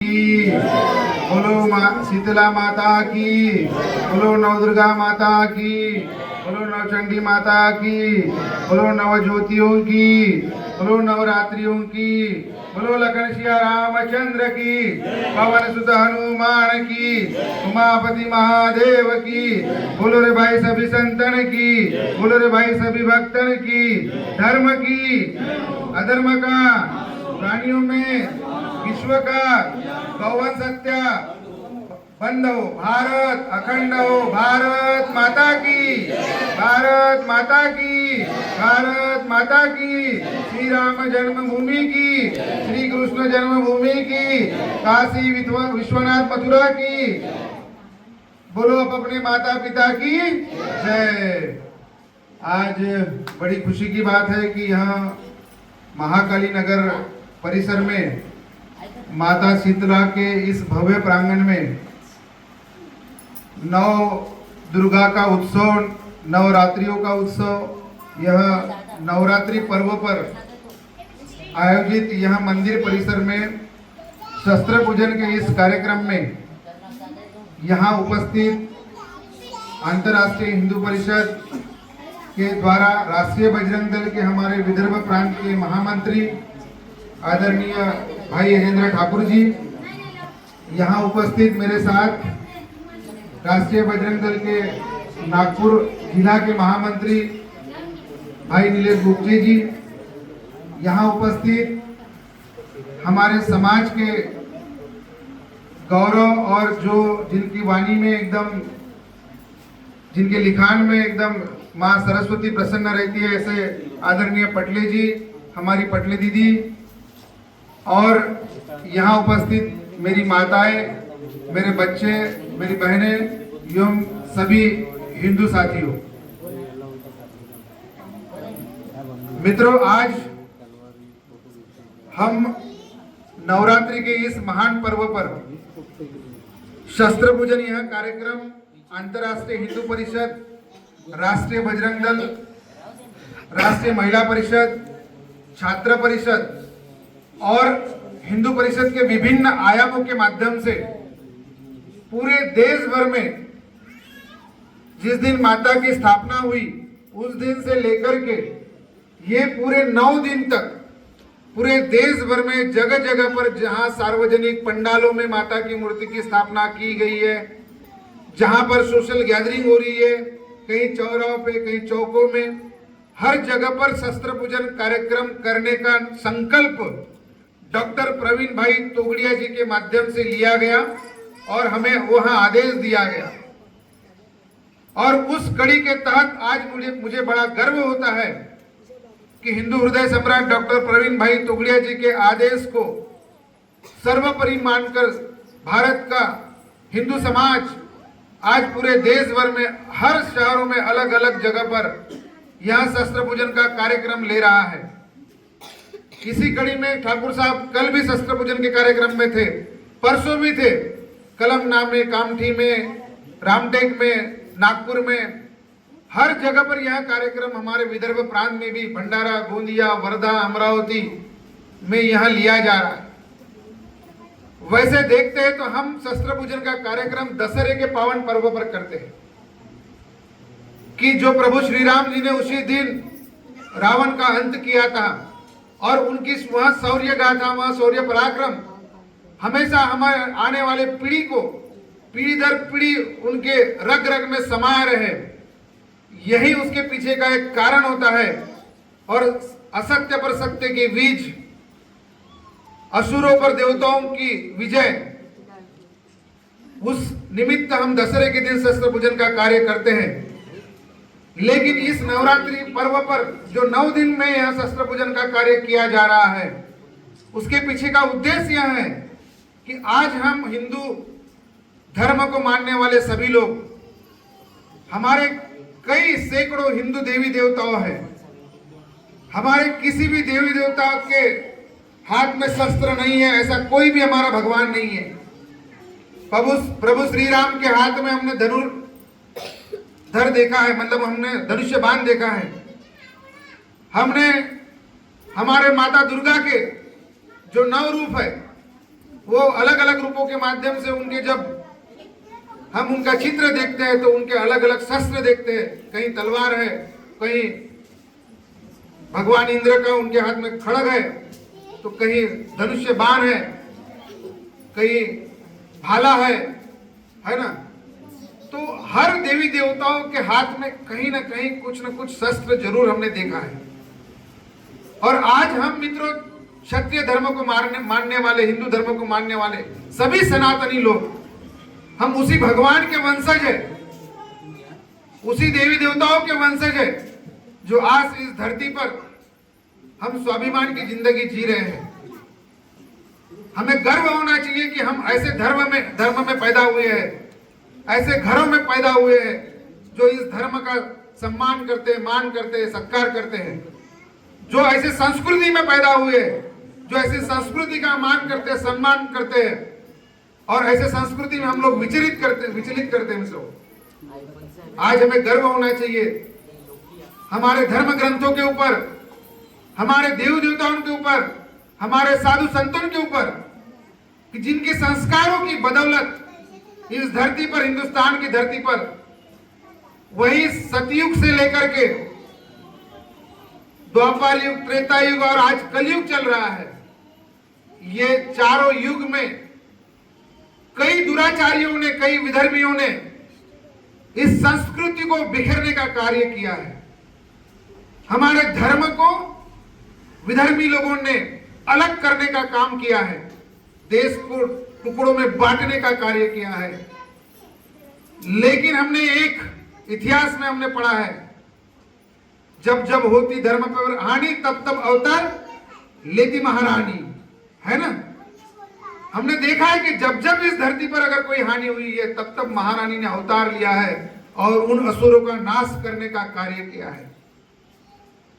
की, बोलो शीतला माता की, बोलो नवदुर्गा माता की, बोलो नवचंडी माता की, बोलो नवज्योतियों की, बोलो नवरात्रियों की, बोलो लखन सिया रामचंद्र की, पवन सुत हनुमान की, उमापति महादेव की, बोलो रे भाई सभी संतन की, बोलो रे भाई सभी भक्तन की, धर्म की अधर्म का, प्राणियों में विश्व का गौवन सत्य बंद हो, भारत अखंड हो, भारत माता की, भारत माता की, भारत माता की, श्री राम जन्मभूमि की, श्री कृष्ण जन्मभूमि की, काशी विश्वनाथ मथुरा की, बोलो अपने माता पिता की जय। आज बड़ी खुशी की बात है कि यहाँ महाकाली नगर परिसर में माता शीतला के इस भव्य प्रांगण में नव दुर्गा का उत्सव, नवरात्रियों का उत्सव, यह नवरात्रि पर्व पर आयोजित यह मंदिर परिसर में शस्त्र पूजन के इस कार्यक्रम में यहाँ उपस्थित अंतर्राष्ट्रीय हिंदू परिषद के द्वारा राष्ट्रीय बजरंग दल के हमारे विदर्भ प्रांत के महामंत्री आदरणीय भाई हजेंद्र ठाकुर जी, यहाँ उपस्थित मेरे साथ राष्ट्रीय बजरंग दल के नागपुर जिला के महामंत्री भाई नीलेश गुप्ते जी, यहाँ उपस्थित हमारे समाज के गौरव और जो जिनकी वाणी में एकदम, जिनके लिखान में एकदम माँ सरस्वती प्रसन्न रहती है, ऐसे आदरणीय पटले जी, हमारी पटले दीदी, और यहाँ उपस्थित मेरी माताएं, मेरे बच्चे, मेरी बहनें एवं सभी हिंदू साथियों। मित्रों, आज हम नवरात्रि के इस महान पर्व पर शस्त्र पूजन यह कार्यक्रम अंतर्राष्ट्रीय हिंदू परिषद, राष्ट्रीय बजरंग दल, राष्ट्रीय महिला परिषद, छात्र परिषद और हिंदू परिषद के विभिन्न आयामों के माध्यम से पूरे देश भर में जिस दिन माता की स्थापना हुई उस दिन से लेकर के ये पूरे 9 दिन तक पूरे देश भर में जगह जगह पर जहां सार्वजनिक पंडालों में माता की मूर्ति की स्थापना की गई है, जहां पर सोशल गैदरिंग हो रही है, कहीं चौराहों पे, कहीं चौकों में, हर जगह पर शस्त्र पूजन कार्यक्रम करने का संकल्प डॉक्टर प्रवीण भाई तोगड़िया जी के माध्यम से लिया गया और हमें वहां आदेश दिया गया। और उस कड़ी के तहत आज मुझे बड़ा गर्व होता है कि हिंदू हृदय सम्राट डॉक्टर प्रवीण भाई तोगड़िया जी के आदेश को सर्वोपरि मानकर भारत का हिंदू समाज आज पूरे देश भर में हर शहरों में अलग अलग जगह पर यह शस्त्र पूजन का कार्यक्रम ले रहा है। इसी कड़ी में ठाकुर साहब कल भी शस्त्र पूजन के कार्यक्रम में थे, परसों भी थे, कलमना में, कामठी में, रामटेक में, नागपुर में, हर जगह पर यह कार्यक्रम हमारे विदर्भ प्रांत में भी भंडारा, गोंदिया, वर्धा, अमरावती में यह लिया जा रहा है। वैसे देखते हैं तो हम शस्त्र पूजन का कार्यक्रम दशहरे के पावन पर्व पर करते हैं कि जो प्रभु श्री राम जी ने उसी दिन रावण का अंत किया था और उनकी वह शौर्य गाथा, वह शौर्य पराक्रम हमेशा हमारे आने वाले पीढ़ी को, पीढ़ी दर पीढ़ी उनके रग रग में समाया रहे, यही उसके पीछे का एक कारण होता है। और असत्य पर सत्य की बीज, असुरों पर देवताओं की विजय, उस निमित्त हम दशहरे के दिन शस्त्र पूजन का कार्य करते हैं। लेकिन इस नवरात्रि पर्व पर जो 9 दिन में यह शस्त्र पूजन का कार्य किया जा रहा है, उसके पीछे का उद्देश्य यह है कि आज हम हिंदू धर्म को मानने वाले सभी लोग, हमारे कई सैकड़ों हिंदू देवी देवताओं हैं, हमारे किसी भी देवी देवता के हाथ में शस्त्र नहीं है, ऐसा कोई भी हमारा भगवान नहीं है। प्रभु श्री राम के हाथ में हमने धनुर्धर देखा है, मतलब हमने धनुष्य बाण देखा है। हमने हमारे माता दुर्गा के जो 9 रूप है वो अलग अलग रूपों के माध्यम से उनके जब हम उनका चित्र देखते हैं तो उनके अलग अलग शस्त्र देखते हैं, कहीं तलवार है, कहीं भगवान इंद्र का उनके हाथ में खड़ग है, तो कहीं धनुष्य बाण है, कहीं भाला है ना। तो हर देवी देवताओं के हाथ में कहीं ना कहीं कुछ न कुछ शस्त्र जरूर हमने देखा है। और आज हम मित्रों क्षत्रिय धर्म को मानने वाले, हिंदू धर्म को मानने वाले सभी सनातनी लोग, हम उसी भगवान के वंशज है, उसी देवी देवताओं के वंशज है, जो आज इस धरती पर हम स्वाभिमान की जिंदगी जी रहे हैं। हमें गर्व होना चाहिए कि हम ऐसे धर्म में पैदा हुए हैं, ऐसे घरों में पैदा हुए हैं जो इस धर्म का सम्मान करते हैं, मान करते हैं, सत्कार करते हैं, जो ऐसे संस्कृति में पैदा हुए हैं, जो ऐसी संस्कृति का मान करते हैं, सम्मान करते हैं, और ऐसे संस्कृति में हम लोग विचलित करते हैं मित्रों। आज हमें गर्व होना चाहिए हमारे धर्म ग्रंथों के ऊपर, हमारे देव देवताओं के ऊपर, हमारे साधु संतों के ऊपर, कि जिनके संस्कारों की बदौलत इस धरती पर, हिंदुस्तान की धरती पर, वही सतयुग से लेकर के द्वापर युग, त्रेता युग और आज कलयुग चल रहा है, ये चारों युग में कई दुराचारियों ने, कई विधर्मियों ने इस संस्कृति को बिखरने का कार्य किया है। हमारे धर्म को विधर्मी लोगों ने अलग करने का काम किया है, देश को टुकड़ों में बांटने का कार्य किया है। लेकिन हमने एक इतिहास में हमने पढ़ा है, जब जब होती धर्म पर हानि तब तब अवतार लेती महारानी, है ना। हमने देखा है कि जब जब इस धरती पर अगर कोई हानि हुई है तब तब महारानी ने अवतार लिया है और उन असुरों का नाश करने का कार्य किया है।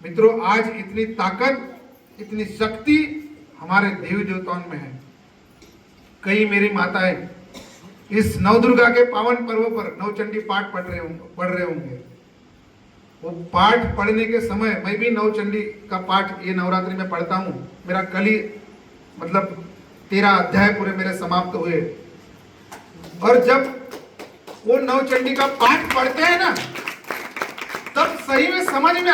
मित्रों, आज इतनी ताकत, इतनी शक्ति हमारे देवी देवताओं में है। कई मेरी माताएं इस नवदुर्गा के पावन पर्व पर नवचंडी पाठ पढ़ रहे होंगे। वो पाठ पढ़ने के समय मैं भी नवचंडी का पाठ ये नवरात्रि में पढ़ता हूँ। मेरा कल ही मतलब 13 अध्याय पूरे मेरे समाप्त हुए। और जब वो नवचंडी का पाठ पढ़ते हैं ना, तब सही में समझ में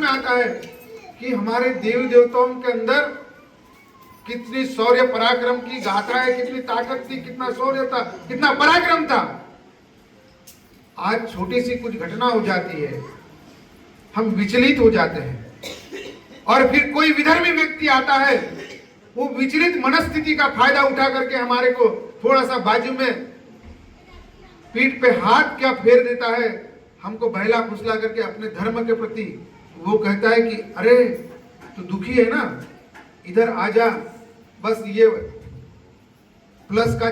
आता है, कि हमारे देवी देवताओं के अंदर कितनी शौर्य पराक्रम की गाथा है, कितनी ताकत थी, कितना शौर्य था, कितना पराक्रम था। आज छोटी सी कुछ घटना हो जाती है, हम विचलित हो जाते हैं, और फिर कोई विधर्मी व्यक्ति आता है, वो विचलित मनस्थिति का फायदा उठा करके हमारे को थोड़ा सा बाजू में पीठ पे हाथ क्या फेर देता है, हमको बहला फुसला करके अपने धर्म के प्रति वो कहता है कि अरे तू दुखी है ना, इधर आ जा, बस ये प्लस का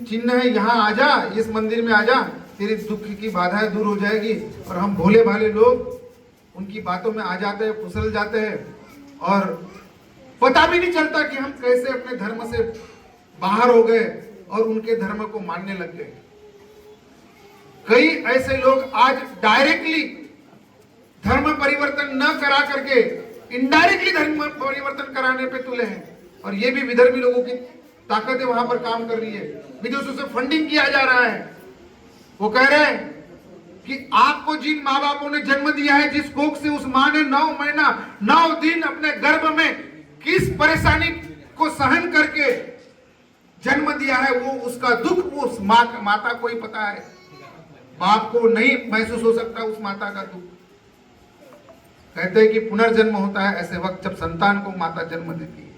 चिन्ह है, यहाँ आ जा, इस मंदिर में आ जा, तेरी दुख की बाधाएं दूर हो जाएगी। और हम भोले भाले लोग उनकी बातों में आ जाते हैं, फिसल जाते हैं, और पता भी नहीं चलता कि हम कैसे अपने धर्म से बाहर हो गए और उनके धर्म को मानने लग गए। कई ऐसे लोग आज डायरेक्टली धर्म परिवर्तन न करा करके इनडायरेक्टली धर्म परिवर्तन कराने पे तुले हैं, और ये भी विधर्मी लोगों की ताकतें वहां पर काम कर रही है। विदेशों से फंडिंग किया जा रहा है। वो कह रहे हैं कि आपको जिन माँ बापों ने जन्म दिया है, जिस कोख से उस माँ ने 9 महीना 9 दिन अपने गर्भ में किस परेशानी को सहन करके जन्म दिया है, वो उसका दुख वो उस माता को ही पता है। बाप को नहीं महसूस हो सकता उस माता का दुख। कहते हैं कि पुनर्जन्म होता है ऐसे वक्त जब संतान को माता जन्म देती है।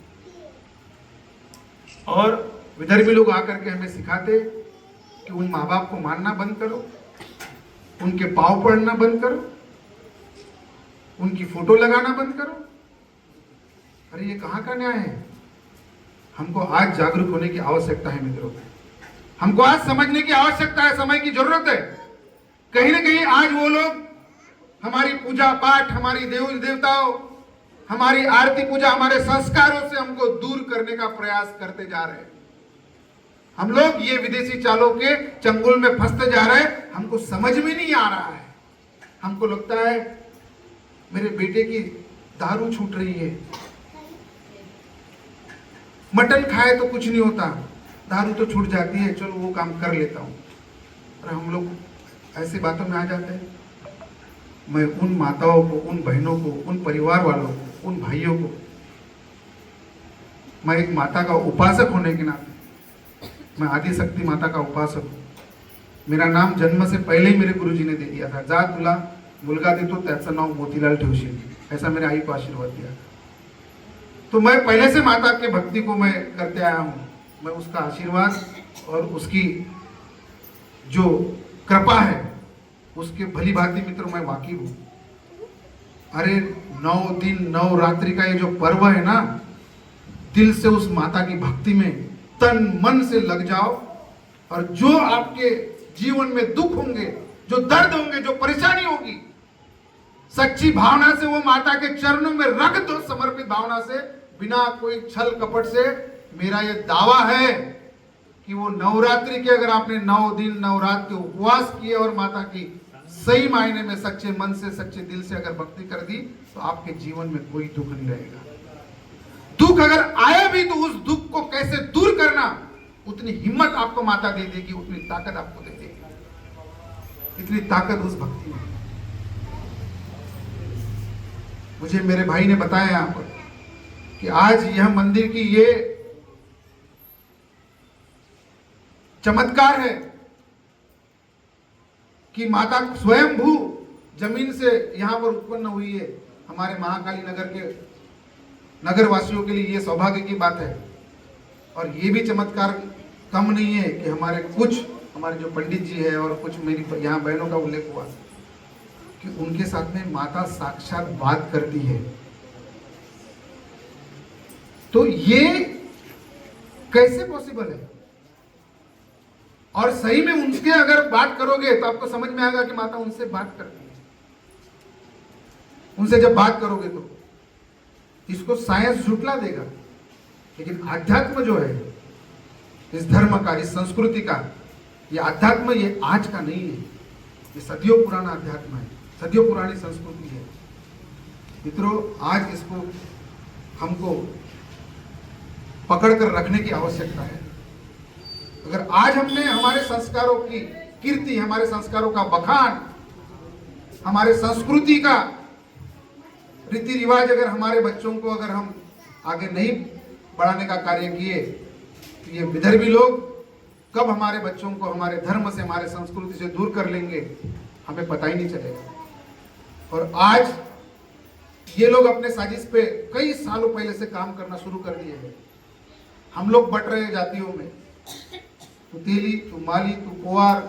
और विधर्मी लोग आकर के हमें सिखाते कि उन माँ बाप को मानना बंद करो, उनके पाँव पड़ना बंद करो, उनकी फोटो लगाना बंद करो। अरे ये कहाँ का न्याय है? हमको आज जागरूक होने की आवश्यकता है मित्रों, हमको आज समझने की आवश्यकता है, समय की जरूरत है। कहीं ना कहीं आज वो लोग हमारी पूजा पाठ, हमारी देव देवताओं, हमारी आरती पूजा, हमारे संस्कारों से हमको दूर करने का प्रयास करते जा रहे हैं। हम लोग ये विदेशी चालों के चंगुल में फंसते जा रहे हैं, हमको समझ में नहीं आ रहा है। हमको लगता है मेरे बेटे की दारू छूट रही है, मटन खाए तो कुछ नहीं होता, दारू तो छूट जाती है, चलो वो काम कर लेता हूँ। और हम लोग ऐसी बातों में आ जाते हैं। मैं उन माताओं को, उन बहनों को, उन परिवार वालों को, उन भाइयों को, मैं एक माता का उपासक होने के नाते, मैं आदि शक्ति माता का उपासक हूँ। मेरा नाम जन्म से पहले ही मेरे गुरुजी ने दे दिया था, जा तुला मुलगा देतो त्याचं नाव मोतीलाल ठेवशील, ऐसा मेरे आई को आशीर्वाद दिया। तो मैं पहले से माता के भक्ति को मैं करते आया हूँ। मैं उसका आशीर्वाद और उसकी जो कृपा है उसके भली भांति मित्रों मैं वाकिफ हूँ। अरे 9 दिन 9 रात्रि का ये जो पर्व है ना, दिल से उस माता की भक्ति में तन मन से लग जाओ, और जो आपके जीवन में दुख होंगे, जो दर्द होंगे, जो परेशानी होगी, सच्ची भावना से वो माता के चरणों में रख दो, समर्पित भावना से, बिना कोई छल कपट से। मेरा ये दावा है कि वो नवरात्रि के अगर आपने 9 दिन 9 रात के उपवास किए और माता की सही मायने में सच्चे मन से, सच्चे दिल से अगर भक्ति कर दी, तो आपके जीवन में कोई दुख नहीं रहेगा। दुख अगर आया भी तो उस दुख को कैसे दूर करना, उतनी हिम्मत आपको माता दे देगी, उतनी ताकत आपको दे देगी। इतनी ताकत उस भक्ति में। मुझे मेरे भाई ने बताया यहां पर कि आज यह मंदिर की ये चमत्कार है कि माता स्वयंभू जमीन से यहां पर उत्पन्न हुई है। हमारे महाकाली नगर के नगर वासियों के लिए ये सौभाग्य की बात है। और ये भी चमत्कार कम नहीं है कि हमारे जो पंडित जी है और कुछ मेरी यहाँ बहनों का उल्लेख हुआ कि उनके साथ में माता साक्षात बात करती है। तो ये कैसे पॉसिबल है? और सही में उनके अगर बात करोगे तो आपको समझ में आएगा कि माता उनसे बात करती है। उनसे जब बात करोगे तो इसको साइंस झुटला देगा, लेकिन अध्यात्म जो है इस धर्म का, इस संस्कृति का, ये अध्यात्म ये आज का नहीं है, ये सदियों पुराना अध्यात्म है, सदियों पुरानी संस्कृति है। मित्रों, आज इसको हमको पकड़ कर रखने की आवश्यकता है। अगर आज हमने हमारे संस्कारों की कीर्ति, हमारे संस्कारों का बखान, हमारे संस्कृति का रीति रिवाज अगर हमारे बच्चों को अगर हम आगे नहीं बढ़ाने का कार्य किए, तो ये विदर्भी लोग कब हमारे बच्चों को हमारे धर्म से, हमारे संस्कृति से दूर कर लेंगे, हमें पता ही नहीं चलेगा। और आज ये लोग अपने साजिश पे कई सालों पहले से काम करना शुरू कर दिए हैं। हम लोग बट रहे जातियों में, तू तेली, तू माली, तू कुंवार,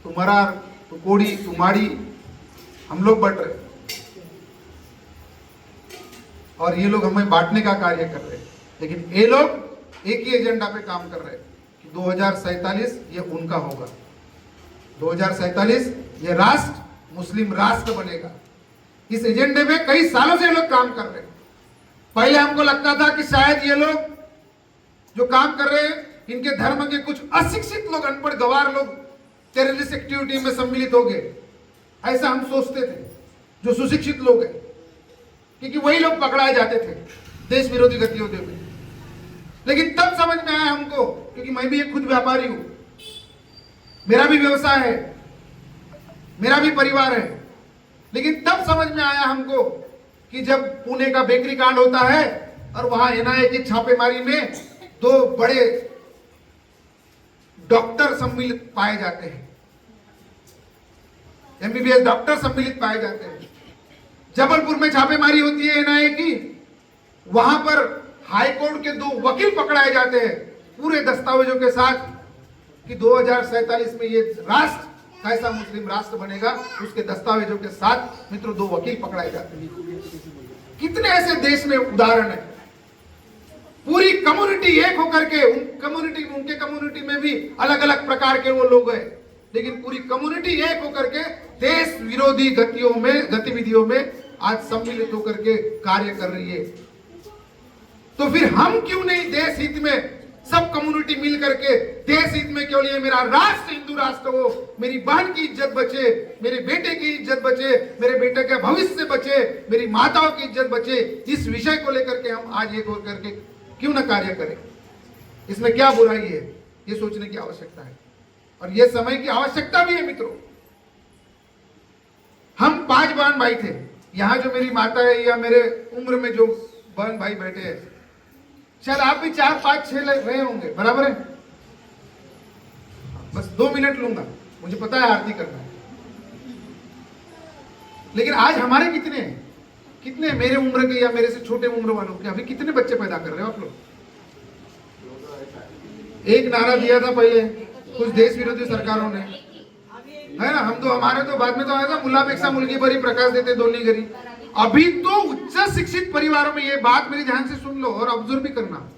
तू मरार, तू कोड़ी, तू माड़ी, हम लोग बट रहे। और ये लोग हमें बांटने का कार्य कर रहे हैं। लेकिन ये लोग एक ही एजेंडा पे काम कर रहे हैं कि 2047 ये उनका होगा, 2047 ये राष्ट्र मुस्लिम राष्ट्र बनेगा। इस एजेंडे में कई सालों से ये लोग काम कर रहे हैं। पहले हमको लगता था कि शायद ये लोग जो काम कर रहे हैं, इनके धर्म के कुछ अशिक्षित लोग, अनपढ़ गवार लोग टेररिस्ट एक्टिविटी में सम्मिलित हो गए, ऐसा हम सोचते थे। जो सुशिक्षित लोग हैं, क्योंकि वही लोग पकड़ाए जाते थे देश विरोधी गतिविधियों में। लेकिन तब समझ में आया हमको, क्योंकि मैं भी एक खुद व्यापारी हूं, मेरा भी व्यवसाय है, मेरा भी परिवार है। लेकिन तब समझ में आया हमको कि जब पुणे का बेकरी कांड होता है और वहां एनआईए की छापेमारी में 2 बड़े डॉक्टर सम्मिलित पाए जाते हैं, एमबीबीएस डॉक्टर सम्मिलित पाए जाते हैं। जबलपुर में छापेमारी होती है एनआईए की, वहां पर हाई कोर्ट के 2 वकील पकड़ाए जाते हैं पूरे दस्तावेजों के साथ कि 2047 में ये राष्ट्र कैसा मुस्लिम राष्ट्र बनेगा, उसके दस्तावेजों के साथ मित्रों 2 वकील पकड़ाए जाते हैं। कितने ऐसे देश में उदाहरण है। पूरी कम्युनिटी एक होकर के, उनके कम्युनिटी में भी अलग अलग प्रकार के वो लोग हैं, लेकिन पूरी कम्युनिटी एक होकर के देश विरोधी गतिविधियों में आज सम्मिलित होकर के कार्य कर रही है। तो फिर हम क्यों नहीं देश हित में सब कम्युनिटी मिल करके देश हित में क्यों लिए मेरा राष्ट्र हिंदू राष्ट्र हो, मेरी बहन की इज्जत बचे, मेरे बेटे की इज्जत बचे, मेरे बेटे का भविष्य बचे, मेरी माताओं की इज्जत बचे, इस विषय को लेकर के हम आज एक होकर के क्यों ना कार्य करें। इसमें क्या बुराई है, ये सोचने की आवश्यकता है और ये समय की आवश्यकता भी है मित्रों। हम 5 बहन भाई थे, यहां जो मेरी माता है या मेरे उम्र में जो बहन भाई बैठे हैं, शायद आप भी 4, 5, 6 रहे होंगे, बराबर है। बस 2 मिनट लूंगा, मुझे पता है आरती करना है। लेकिन आज हमारे कितने मेरे उम्र के या मेरे से छोटे उम्र वालों के अभी कितने बच्चे पैदा कर रहे हो आप लोग? एक नारा दिया था पहले कुछ देश विरोधी सरकारों ने, है ना, हम तो हमारे तो बाद में तो आया था मुलापेक्षा मुलगी बरी प्रकाश देते दोनों गरी। अभी तो उच्च शिक्षित परिवारों में, ये बात मेरी ध्यान से सुन लो और ऑब्जर्व भी करना,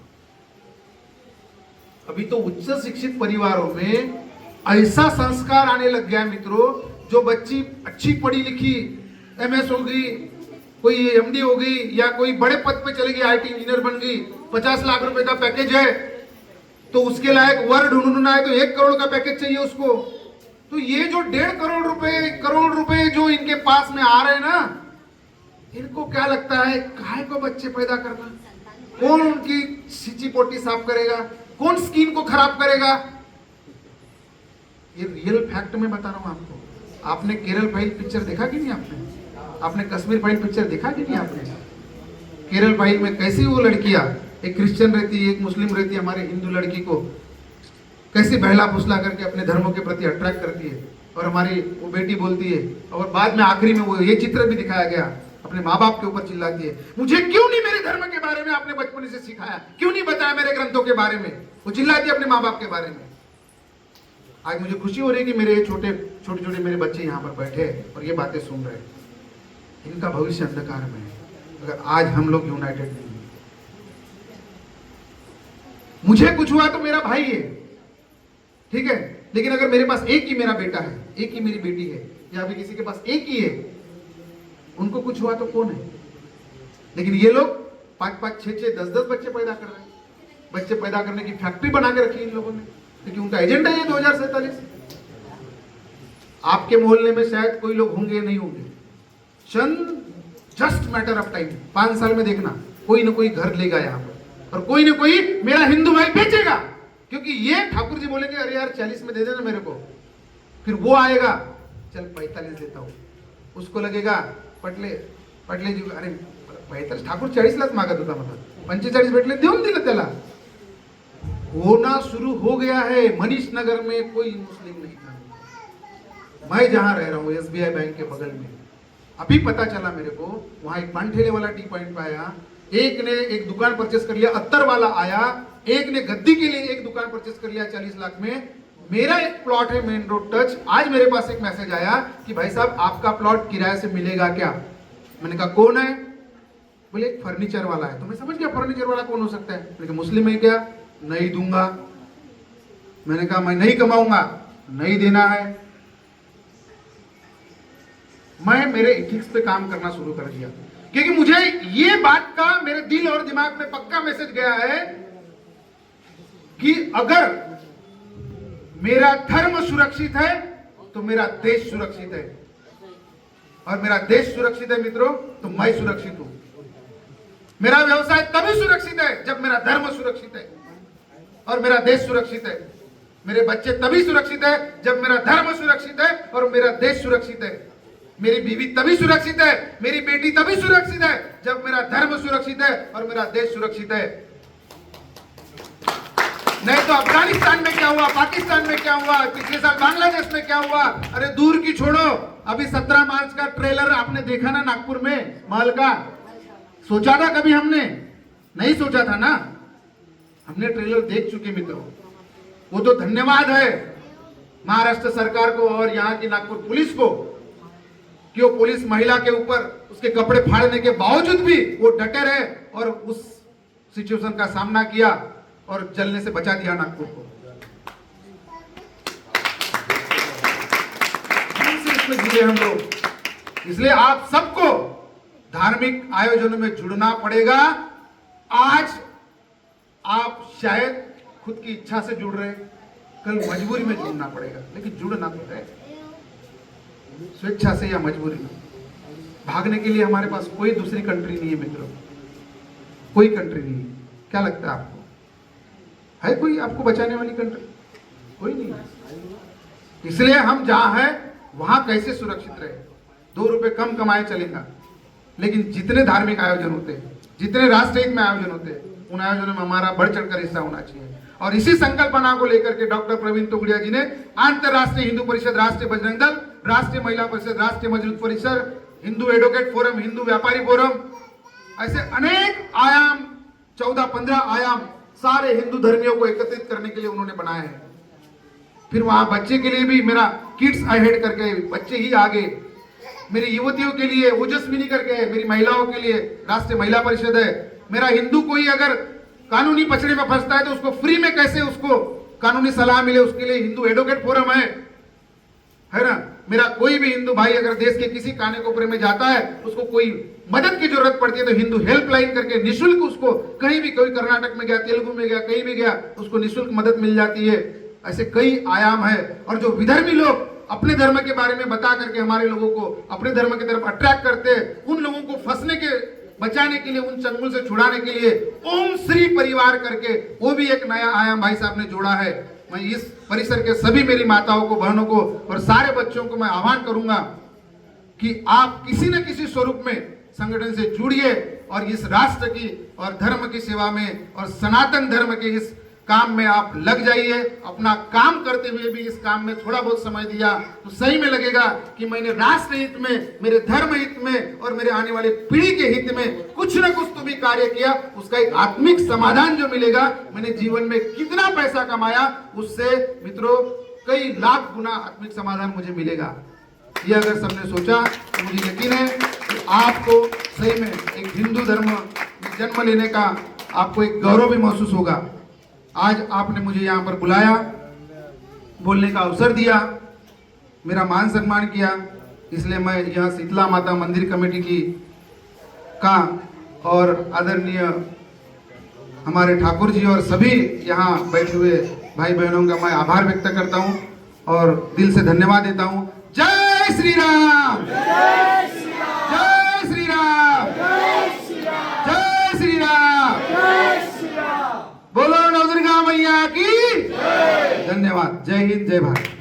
अभी तो उच्च शिक्षित परिवारों में ऐसा संस्कार आने लग गया है मित्रों, जो बच्ची अच्छी पढ़ी लिखी MS हो गई, कोई MD हो गई या कोई बड़े पद पे चली गई, IT इंजीनियर बन गई, 50 लाख रुपए का पैकेज है, तो उसके लायक वर ढूंढना है तो 1 करोड़ का पैकेज चाहिए उसको। तो ये जो 1.5 करोड़ रुपए जो इनके पास में आ रहे हैं ना, इनको क्या लगता है काहे को बच्चे पैदा करना, कौन उनकी सींची पोटी साफ करेगा, कौन स्किन को खराब करेगा। ये रियल फैक्ट में बता रहा हूं आपको। आपने केरल फाइल पिक्चर देखा कि नहीं? आपने कश्मीर फाइल पिक्चर देखा कि नहीं? आपने केरल फाइल में कैसी वो लड़कियां, एक क्रिश्चियन रहती है, एक मुस्लिम रहती है, हमारे हिंदू लड़की को कैसे बहला फुसला करके अपने धर्मों के प्रति अट्रैक्ट करती है, और हमारी वो बेटी बोलती है, और बाद में आखिरी में वो ये चित्र भी दिखाया गया, अपने माँ बाप के ऊपर चिल्लाती है, मुझे क्यों नहीं मेरे धर्म के बारे में आपने बचपन से सिखाया, क्यों नहीं बताया मेरे ग्रंथों के बारे में। वो चिल्लाती है अपने माँ बाप के बारे में। आज मुझे खुशी हो रही है कि मेरे छोटे मेरे बच्चे यहाँ पर बैठे और ये बातें सुन रहे हैं। इनका भविष्य अंधकार में है अगर आज हम लोग यूनाइटेड नहीं हैं। मुझे कुछ हुआ तो मेरा भाई है, ठीक है, लेकिन अगर मेरे पास एक ही मेरा बेटा है, एक ही मेरी बेटी है, या अभी किसी के पास एक ही है, उनको कुछ हुआ तो कौन है? लेकिन ये लोग 5-5, 6-6, 10-10 बच्चे पैदा कर रहे हैं। बच्चे पैदा करने की फैक्ट्री बना के रखी इन लोगों ने, क्योंकि उनका एजेंडा है 2047। आपके मोहल्ले में शायद कोई लोग होंगे, नहीं होंगे, जस्ट मैटर ऑफ टाइम, 5 साल में देखना कोई ना कोई घर लेगा यहाँ पर, और कोई ना कोई मेरा हिंदू भाई बेचेगा, क्योंकि ये ठाकुर जी बोलेंगे अरे यार 40 में दे देना मेरे को, फिर वो आएगा चल 45 देता हूं, उसको लगेगा पटले जी अरे 45 ठाकुर 40 लाख मागत होता, मतलब 45 भेटले देऊन दिलं त्याला। होना शुरू हो गया है। मनीष नगर में कोई मुस्लिम नहीं था, मैं जहां रह रहा हूं SBI बैंक के बगल में, अभी पता चला मेरे को, वहां एक पान ठेले वाला टी पॉइंट पे आया, एक ने एक दुकान परचेस कर लिया, अत्तर वाला आया, एक ने गद्दी के लिए एक दुकान परचेस कर लिया 40 लाख में। मेरा एक प्लॉट है मेन रोड टच, आज मेरे पास एक मैसेज आया कि भाई साहब आपका प्लॉट किराए से मिलेगा क्या? मैंने कहा कौन है? बोले एक फर्नीचर वाला है। तो मैं समझ गया फर्नीचर वाला कौन हो सकता है, मैंने कहा मुस्लिम है क्या? नहीं दूंगा। मैंने कहा मैं नहीं कमाऊंगा, नहीं देना है। मैं मेरे इथिक्स पे काम करना शुरू कर दिया, क्योंकि मुझे ये बात का मेरे दिल और दिमाग में पक्का मैसेज गया है कि अगर मेरा धर्म सुरक्षित है तो मेरा देश सुरक्षित है, और मेरा देश सुरक्षित है मित्रों तो मैं सुरक्षित हूं। मेरा व्यवसाय तभी सुरक्षित है जब मेरा धर्म सुरक्षित है और मेरा देश सुरक्षित है। मेरे बच्चे तभी सुरक्षित है जब मेरा धर्म सुरक्षित है और मेरा देश सुरक्षित है। मेरी बीवी तभी सुरक्षित है, मेरी बेटी तभी सुरक्षित है जब मेरा धर्म सुरक्षित है और मेरा देश सुरक्षित है। नहीं तो अफगानिस्तान में क्या हुआ, पाकिस्तान में क्या हुआ, पिछले साल बांग्लादेश में क्या हुआ, अरे दूर की छोड़ो, अभी 17 मार्च का ट्रेलर आपने देखा ना नागपुर में महल का? सोचा था कभी हमने? नहीं सोचा था ना। हमने ट्रेलर देख चुके मित्रों। वो तो धन्यवाद है महाराष्ट्र सरकार को और यहाँ की नागपुर पुलिस को कि वो पुलिस महिला के ऊपर उसके कपड़े फाड़ने के बावजूद भी वो डटे रहे और उस सिचुएशन का सामना किया और जलने से बचा दिया नागपुर को। इसमें जुड़े हम लोग, इसलिए आप सबको धार्मिक आयोजनों में जुड़ना पड़ेगा। आज आप शायद खुद की इच्छा से जुड़ रहे, कल मजबूरी में जुड़ना पड़ेगा, लेकिन जुड़ना तो है स्वेच्छा से या मजबूरी में। भागने के लिए हमारे पास कोई दूसरी कंट्री नहीं है मित्रों, कोई कंट्री नहीं है। क्या लगता है आपको है कोई आपको बचाने वाली कंट्री? कोई नहीं है। इसलिए हम जहां हैं वहां कैसे सुरक्षित रहे। 2 रुपए कम कमाए चलेगा, लेकिन जितने धार्मिक आयोजन होते हैं, जितने राष्ट्र हित में आयोजन होते हैं, उन आयोजनों में हमारा बढ़ चढ़कर हिस्सा होना चाहिए। और इसी संकल्पना को लेकर के डॉक्टर प्रवीण तोगड़िया जी ने अंतरराष्ट्रीय हिंदू परिषद, राष्ट्रीय बजरंग दल, राष्ट्रीय महिला परिषद, राष्ट्रीय मजदूर परिषद, हिंदू एडवोकेट फोरम, हिंदू व्यापारी फोरम, ऐसे अनेक आयाम, 14-15 आयाम सारे हिंदू धर्मियों को एकत्रित करने के लिए उन्होंने बनाए हैं। फिर वहां बच्चे के लिए भी मेरा किड्स अहेड करके, बच्चे ही आगे, मेरी युवतियों के लिए ओजस्विनी करके है, मेरी महिलाओं के लिए राष्ट्रीय महिला परिषद है। मेरा हिंदू कोई अगर कानूनी पचड़े में फंसता है तो उसको फ्री में कैसे उसको कानूनी सलाह मिले, उसके लिए हिंदू एडवोकेट फोरम है ना। मेरा कोई भी हिंदू भाई अगर देश के किसी काने कोपरे में जाता है, उसको कोई मदद की जरूरत पड़ती है तो हिंदू हेल्पलाइन करके निशुल्क उसको, कहीं भी, कोई कर्नाटक में गया, तेलुगु में गया, कहीं भी गया, उसको निशुल्क मदद मिल जाती है। ऐसे कई आयाम है। और जो विधर्मी लोग अपने धर्म के बारे में बता करके हमारे लोगों को अपने धर्म की तरफ अट्रैक्ट करते हैं, उन लोगों को फंसने के, बचाने के लिए, उन चंगुल से छुड़ाने के लिए ओम श्री परिवार करके वो भी एक नया आयाम भाई साहब ने जोड़ा है। मैं इस परिसर के सभी मेरी माताओं को, बहनों को और सारे बच्चों को मैं आह्वान करूंगा कि आप किसी न किसी स्वरूप में संगठन से जुड़िए और इस राष्ट्र की और धर्म की सेवा में और सनातन धर्म के इस काम में आप लग जाइए। अपना काम करते हुए भी इस काम में थोड़ा बहुत समय दिया तो सही में लगेगा कि मैंने राष्ट्र हित में, मेरे धर्म हित में और मेरे आने वाले पीढ़ी के हित में कुछ न कुछ तो भी कार्य किया। उसका एक आत्मिक समाधान जो मिलेगा, मैंने जीवन में कितना पैसा कमाया उससे मित्रों कई लाख गुना आत्मिक समाधान मुझे मिलेगा। ये अगर सबने सोचा तो मुझे यकीन है कि आपको सही में एक हिंदू धर्म में जन्म लेने का आपको एक गौरव भी महसूस होगा। आज आपने मुझे यहाँ पर बुलाया, बोलने का अवसर दिया, मेरा मान सम्मान किया, इसलिए मैं यहाँ शीतला माता मंदिर कमेटी की का और आदरणीय हमारे ठाकुर जी और सभी यहाँ बैठे हुए भाई बहनों का मैं आभार व्यक्त करता हूँ और दिल से धन्यवाद देता हूँ। जय श्री राम, जय श्री राम, जय श्री राम, बोलो नवदुर्गा मैया की धन्यवाद। जय हिंद, जय भारत।